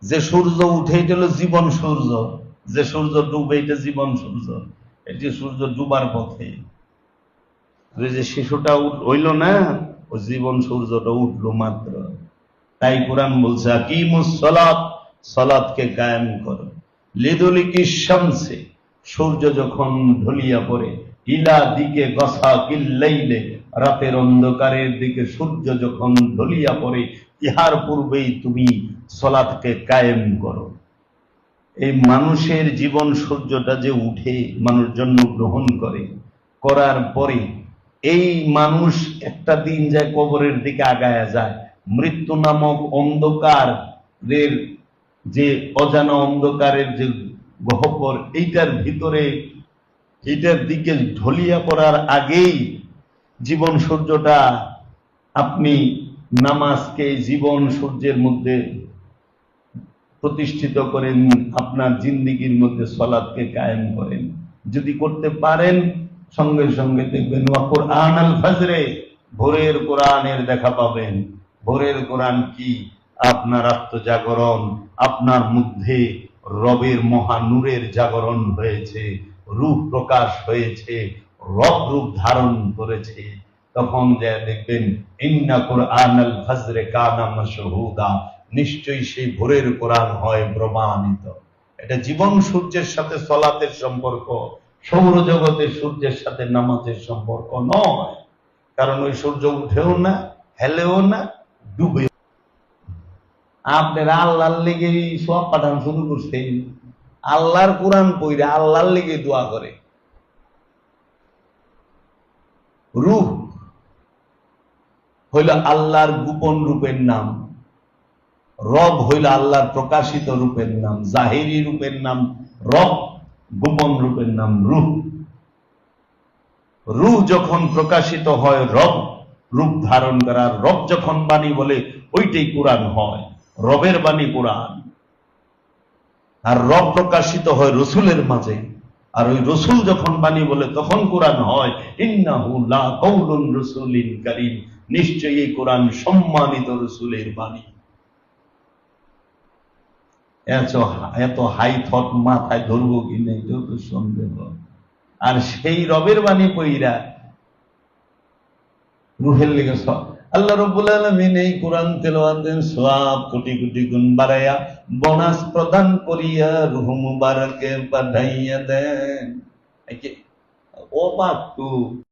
যে সূর্য উঠে এটা হলো জীবন সূর্য, যে সূর্য ডুবে এটা জীবন সূর্য, এটি সূর্য ডুবার পথে। ওই যে শিশুটা হইল না, ও জীবন সূর্যটা উঠলো মাত্র। তাই কোরআন বলছে আকিমুস সালাত, সালাতকে কায়েম করো, লিদুলিকি শামসে, সূর্য যখন ঢলিয়া পড়ে, ইলা দিকে গসা কিল্লাইলে, রাতের অন্ধকারের দিকে সূর্য যখন ঢলিয়া পড়ে, ইহার পূর্বেই তুমি সালাতকে কায়েম করো। এই মানুষের জীবন সূর্যটা যে উঠে মানুষ জন্মগ্রহণ করে, করার পরে এই মানুষ একটা দিন যায় কবরের দিকে আগায়া যায়। মৃত্যু নামক অন্ধকারের যে অজানা অন্ধকারের যে গহ্বর, এইটার ভিতরে এইটার দিকে ঢলিয়া পড়ার আগেই জীবন সূর্যটা, আপনি নামাজকে জীবন সূর্যের মধ্যে প্রতিষ্ঠিত করেন, আপনার জিন্দিগির মধ্যে সালাতকে কায়েম করেন। যদি করতে পারেন, সঙ্গে সঙ্গে দেখবেন ওয়া কুরআন আল ফজরে, ভোরের কোরআনের দেখা পাবেন। ভোরের কোরআন কি? আপনার আত্মজাগরণ, আপনার মধ্যে রবের মহানূরের জাগরণ হয়েছে, রূপ প্রকাশ হয়েছে, রব রূপ ধারণ করেছে। তখন যে দেখবেন ইন্না কুরআন আল ফজরে কানা মাশহুদা, নিশ্চয়ই সেই ভোরের কোরআন হয় প্রমাণিত। এটা জীবন সূর্যের সাথে সালাতের সম্পর্ক, সৌরজগতের সূর্যের সাথে নামাজের সম্পর্ক নয়। কারণ ওই সূর্য উঠেও না, হেলেও না, ডুবে। আপনারা আল্লাহর লেগে সব পাঠান শুরু করছেন, আল্লাহর কোরআন পড়ে আল্লাহর লেগে দোয়া করে। রূহ হইল আল্লাহর গোপন রূপের নাম, রব হইল আল্লাহর প্রকাশিত রূপের নাম। জাহিরি রূপের নাম রব, গোপন রূপের নাম রূহ। রূহ যখন প্রকাশিত হয় রব রূপ ধারণ করার, রব যখন বাণী বলে ওইটাই কোরআন হয়, রবের বাণী কোরআন। আর রব প্রকাশিত হয় রসুলের মাঝে, আর ওই রসুল যখন বাণী বলে তখন কোরআন হয়। ইন্নাহু লা কাউলুন রাসূলিন কারীম, নিশ্চয়ই এই কোরআন সম্মানিত রসুলের বাণী। এত হাই থট মাথায় ধরবো কিনা এটাও তো সন্দেহ। আর সেই রবের বাণী পইরা রুহের লেগে আল্লাহ রাব্বুল আলামিন এই কোরআন তেলাওয়াত দেন, সওয়াব কোটি কোটি গুণ বাড়াইয়া বোনাস প্রদান করিয়া রূহ মুবারকে পাঠাইয়া দেন। ও বাতু